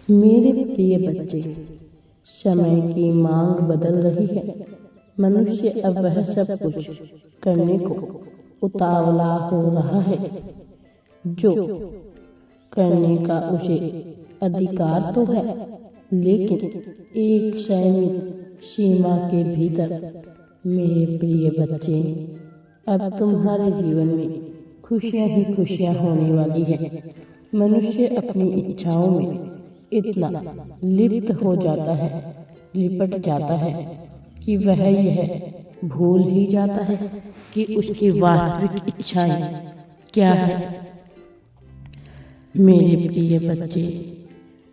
मेरे प्रिय बच्चे, समय की मांग बदल रही है। मनुष्य अब वह सब कुछ करने को उतावला हो रहा है जो करने का उसे अधिकार तो है, लेकिन एक सीमित सीमा के भीतर। मेरे प्रिय बच्चे, अब तुम्हारे जीवन में खुशियां ही खुशियां होने वाली है। मनुष्य अपनी इच्छाओं में इतना लिप्त हो जाता है, लिपट जाता है कि वह यह भूल ही जाता है कि उसकी वास्तविक इच्छाएं क्या है। मेरे प्रिय बच्चे,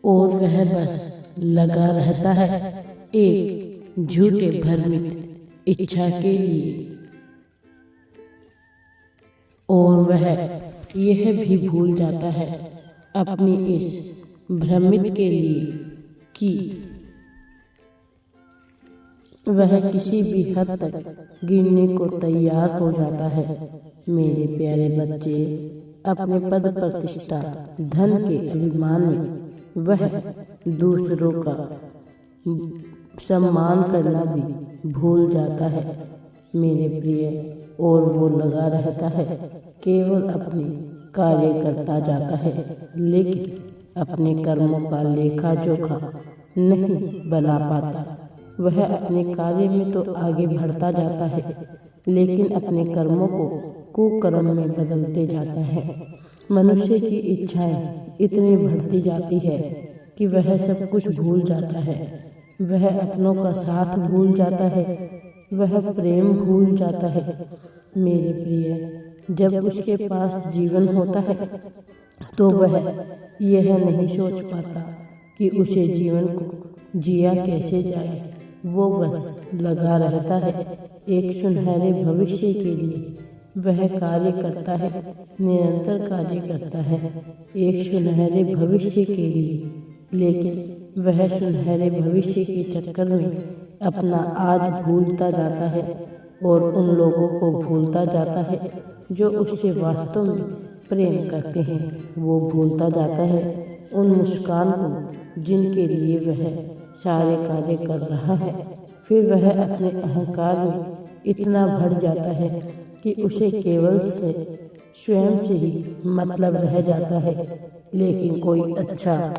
और वह बस लगा रहता है एक झूठे भ्रमित इच्छा के लिए, और वह यह भी भूल जाता है अपनी इस भ्रमित के लिए कि वह किसी भी हद तक गिरने को तैयार हो जाता है। मेरे प्यारे बच्चे, अपने पद प्रतिष्ठा धन के अभिमान में वह दूसरों का सम्मान करना भी भूल जाता है। मेरे प्रिय, और वो लगा रहता है केवल अपने कार्य करता जाता है, लेकिन अपने कर्मों का लेखा जोखा नहीं बना पाता। वह अपने कार्य में तो आगे बढ़ता जाता है, लेकिन अपने कर्मों को कुकर्म में बदलते जाता है। मनुष्य की इच्छाएं इतनी बढ़ती जाती है कि वह सब कुछ भूल जाता है। वह अपनों का साथ भूल जाता है, वह प्रेम भूल जाता है। मेरे प्रिय, जब उसके पास जीवन होता है तो वह यह नहीं सोच पाता कि उसे जीवन को जिया कैसे जाए। वो बस लगा रहता है एक सुनहरे भविष्य के लिए। वह कार्य करता है, निरंतर कार्य करता है एक सुनहरे भविष्य के लिए, लेकिन वह सुनहरे भविष्य के चक्कर में अपना आज भूलता जाता है और उन लोगों को भूलता जाता है जो उससे वास्तव में प्रेम करते हैं। वो भूलता जाता है उन मुस्कान को जिनके लिए वह सारे कार्य कर रहा है। फिर वह अपने अहंकार में इतना भर जाता है कि उसे केवल से स्वयं से ही मतलब रह जाता है, लेकिन कोई अच्छा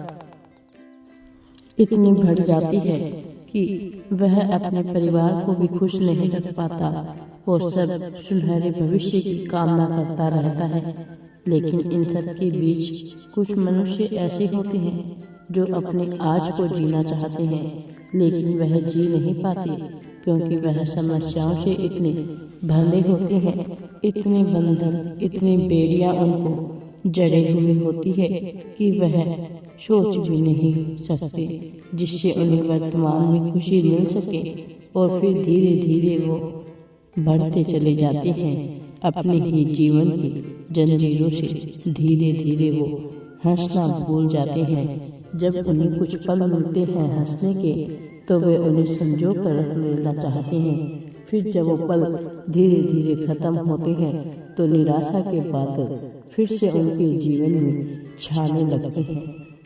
इतनी बढ़ जाती है कि वह अपने परिवार को भी खुश नहीं रख पाता और सब सुनहरे भविष्य की कामना करता रहता है। लेकिन इन सब के बीच कुछ मनुष्य ऐसे होते हैं जो अपने आज को जीना चाहते हैं, लेकिन वह जी नहीं पाते, क्योंकि वह समस्याओं से इतने बंधे होते हैं, इतने बंधन, इतनी बेड़ियां उनको जड़े हुए होती है कि वह सोच भी नहीं सकते जिससे उन्हें वर्तमान में खुशी मिल सके। और फिर धीरे धीरे वो बढ़ते चले जाते हैं अपने ही जीवन की जंजीरों से। धीरे धीरे वो हंसना भूल जाते हैं। जब उन्हें कुछ पल मिलते हैं हंसने के, तो वे उन्हें संजो कर रख लेना चाहते हैं। फिर जब वो पल धीरे धीरे खत्म होते हैं तो निराशा के बादल फिर से उनके जीवन में छाने लगते हैं।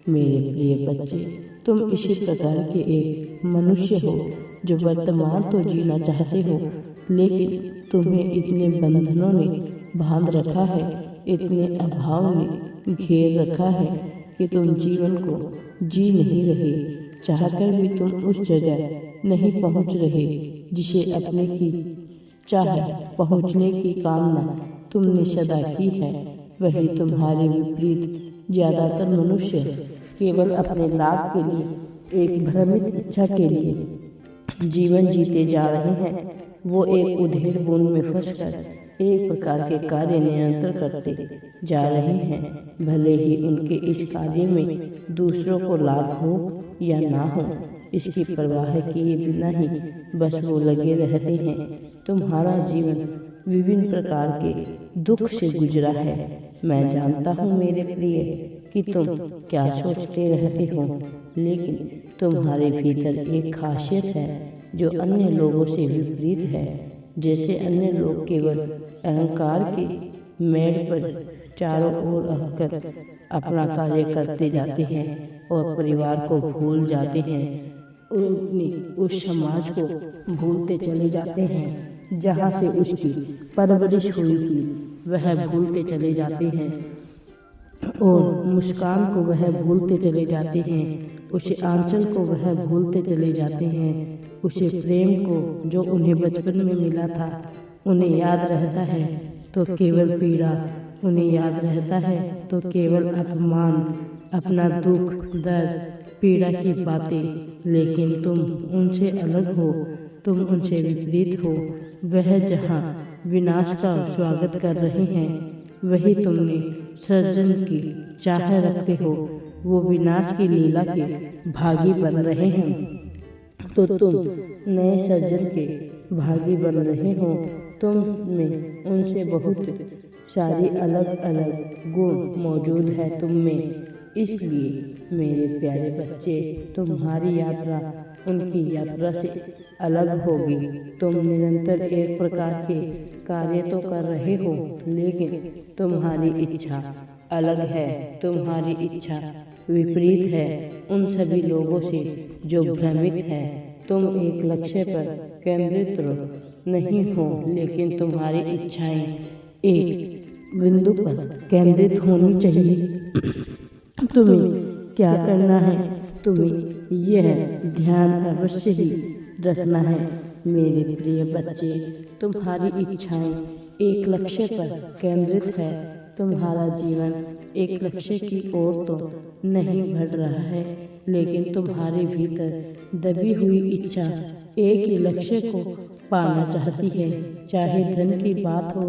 मेरे प्रिय बच्चे, तुम इसी प्रकार के एक मनुष्य हो जो वर्तमान तो जीना चाहते हो, लेकिन तुम्हें इतने बंधनों ने बांध रखा है, इतने अभाव ने घेर रखा है कि तुम जीवन को जी नहीं रहे। चाहकर भी तुम उस जगह नहीं पहुंच रहे जिसे अपने की चाह पहुंचने की कामना तुमने सदा की है। वही तुम्हारे विपरीत ज्यादातर मनुष्य केवल अपने लाभ के लिए, एक भ्रमित इच्छा के लिए जीवन जीते जा रहे हैं। वो एक उधेड़ बूंद में फंसकर एक प्रकार के कार्य निरंतर करते जा रहे हैं, भले ही उनके इस कार्य में दूसरों को लाभ हो या ना हो, इसकी परवाह किए बिना ही बस वो लगे रहते हैं। तुम्हारा जीवन विभिन्न प्रकार के दुख से गुजरा है। मैं जानता हूँ मेरे प्रिय कि तुम क्या सोचते रहते हो, लेकिन तुम्हारे भीतर एक खासियत है जो अन्य लोगों से विपरीत है। जैसे अन्य लोग केवल अहंकार के मेड़ पर चारों ओर आकर अपना कार्य करते जाते हैं और परिवार को भूल जाते हैं, उस समाज को भूलते चले जाते हैं जहाँ से उसकी परवरिश हुई थी, वह भूलते चले जाते हैं और मुस्कान को वह भूलते चले जाते हैं, उसे आंचल को वह भूलते चले जाते हैं, उसे प्रेम को जो उन्हें बचपन में मिला था उन्हें याद रहता है तो केवल पीड़ा, उन्हें याद रहता है तो केवल अपमान, अपना दुख, दर्द, पीड़ा की बातें। लेकिन तुम उनसे अलग हो, तुम उनसे विपरीत हो। वह जहाँ विनाश का स्वागत कर रहे हैं वही तुमने सृजन की चाह रखते हो, वो विनाश की लीला के भागी बन रहे हैं तो तुम नए सृजन के भागी बन रहे हो। तुम में उनसे बहुत सारी अलग अलग गुण मौजूद है तुम में। इसलिए मेरे प्यारे बच्चे, तुम्हारी यात्रा उनकी यात्रा से अलग होगी। तुम निरंतर एक प्रकार के कार्य तो कर रहे हो, लेकिन तुम्हारी इच्छा अलग है, तुम्हारी इच्छा विपरीत है उन सभी लोगों से जो भ्रमित है। तुम एक लक्ष्य पर केंद्रित नहीं हो, लेकिन तुम्हारी इच्छाएं एक बिंदु पर केंद्रित होनी चाहिए। तुम्हें क्या करना है, तुम्हें यह ध्यान अवश्य ही रखना है मेरे प्रिय बच्चे, तुम्हारी इच्छाएं एक लक्ष्य पर केंद्रित है। तुम्हारा जीवन एक लक्ष्य की ओर तो नहीं बढ़ रहा है, लेकिन तुम्हारे भीतर दबी हुई इच्छा एक ही लक्ष्य को पाना चाहती है। चाहे धन की बात हो,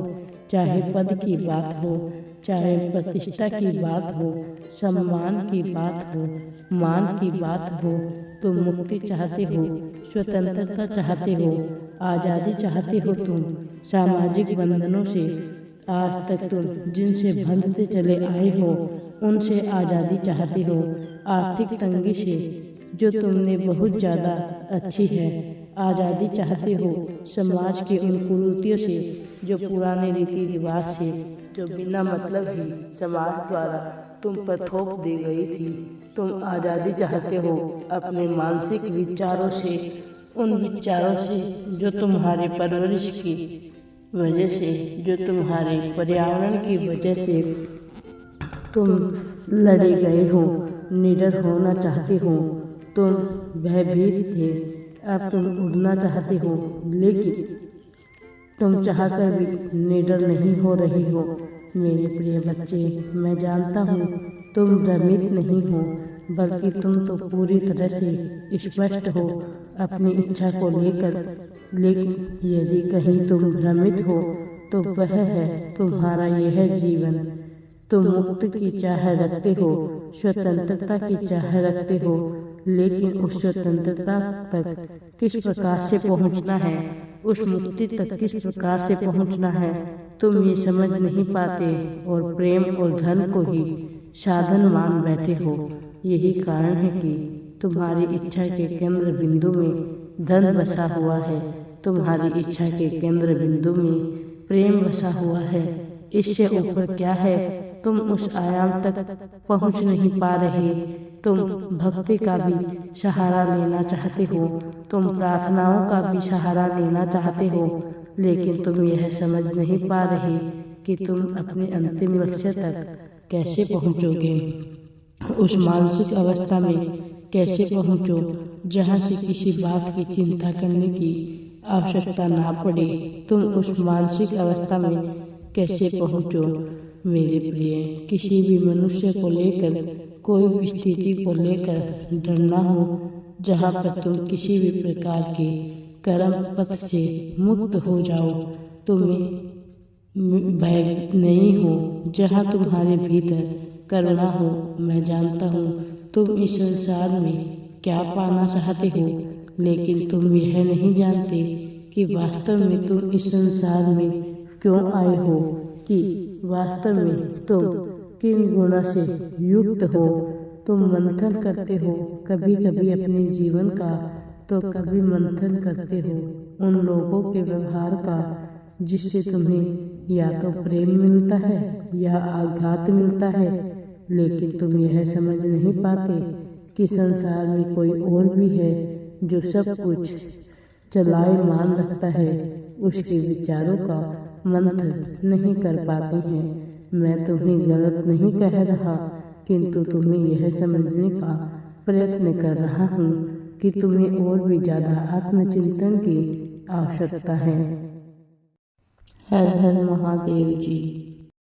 चाहे पद की बात हो, चाहे प्रतिष्ठा की बात हो, सम्मान की बात हो, मान की बात हो। तुम मुक्ति चाहते हो, स्वतंत्रता चाहते हो, आज़ादी चाहते हो। तुम सामाजिक बंधनों से आज तक तुम जिनसे बंधते चले आए हो उनसे आज़ादी चाहते हो। आर्थिक तंगी से जो तुमने बहुत ज़्यादा अच्छी है आज़ादी चाहते हो। समाज की उन कुरीतियों से जो पुराने रीति रिवाज से जो बिना मतलब ही समाज द्वारा तुम पर थोप दी गई थी, तुम आज़ादी चाहते हो अपने मानसिक विचारों से, उन विचारों से जो तुम्हारे परवरिश की वजह से, जो तुम्हारे पर्यावरण की वजह से तुम लड़े गए हो। निडर होना चाहते हो, तुम भयभीत थे, अब तुम उड़ना चाहते हो, लेकिन तुम चाहकर भी निडर नहीं हो रही हो। मेरे प्रिय बच्चे, मैं जानता हूँ तुम भ्रमित नहीं हो, बल्कि तुम तो पूरी तरह से स्पष्ट हो अपनी इच्छा को लेकर। लेकिन यदि कहीं तुम भ्रमित हो तो वह है तुम्हारा यह जीवन। तुम मुक्त की चाह रखते हो, स्वतंत्रता की चाह रखते हो, लेकिन उस स्वतंत्रता तक किस प्रकार से पहुंचना है, उस मुक्ति तक किस प्रकार से पहुंचना है, तुम ये समझ नहीं पाते और प्रेम और धन को ही साधन मान बैठे हो। यही कारण है कि तुम्हारी इच्छा के केंद्र बिंदु में धन बसा हुआ है, तुम्हारी इच्छा के केंद्र बिंदु में प्रेम बसा हुआ है। इससे ऊपर क्या है, तुम उस आयाम तक पहुंच नहीं पा रहे। तुम भक्ति का भी सहारा लेना चाहते हो, तुम प्रार्थनाओं का भी सहारा लेना चाहते हो, लेकिन तुम यह समझ नहीं पा रहे कि तुम अपने अंतिम लक्ष्य तक कैसे पहुंचोगे। उस मानसिक अवस्था में कैसे पहुंचो जहां से किसी बात की चिंता करने की आवश्यकता ना पड़े। तुम उस मानसिक अवस्था में कैसे पहुंचो मेरे प्रिय। किसी भी मनुष्य को लेकर, कोई भी स्थिति को लेकर डरना हो जहाँ पर तुम किसी भी प्रकार के कर्म पथ से मुक्त हो जाओ। तुम्हें भय नहीं हो जहाँ तुम्हारे भीतर करुणा हो। मैं जानता हूँ तुम इस संसार में क्या पाना चाहते हो, लेकिन तुम यह नहीं जानते कि वास्तव में तुम इस संसार में क्यों आए हो, कि वास्तव में तुम किन गुणों से युक्त हो। तुम मंथन करते हो कभी कभी अपने जीवन का, तो कभी मंथन करते हो उन लोगों के व्यवहार का जिससे तुम्हें या तो प्रेम मिलता है या आघात मिलता है। लेकिन तुम यह समझ नहीं पाते कि संसार में कोई और भी है जो सब कुछ चलाए मान रखता है। उसके विचारों का मंथन नहीं कर पाते हैं। मैं तुम्हें गलत नहीं कह रहा, किंतु तुम्हें यह समझने का प्रयत्न कर रहा हूँ कि तुम्हें और भी ज्यादा आत्मचिंतन की आवश्यकता है। हर हर महादेव जी।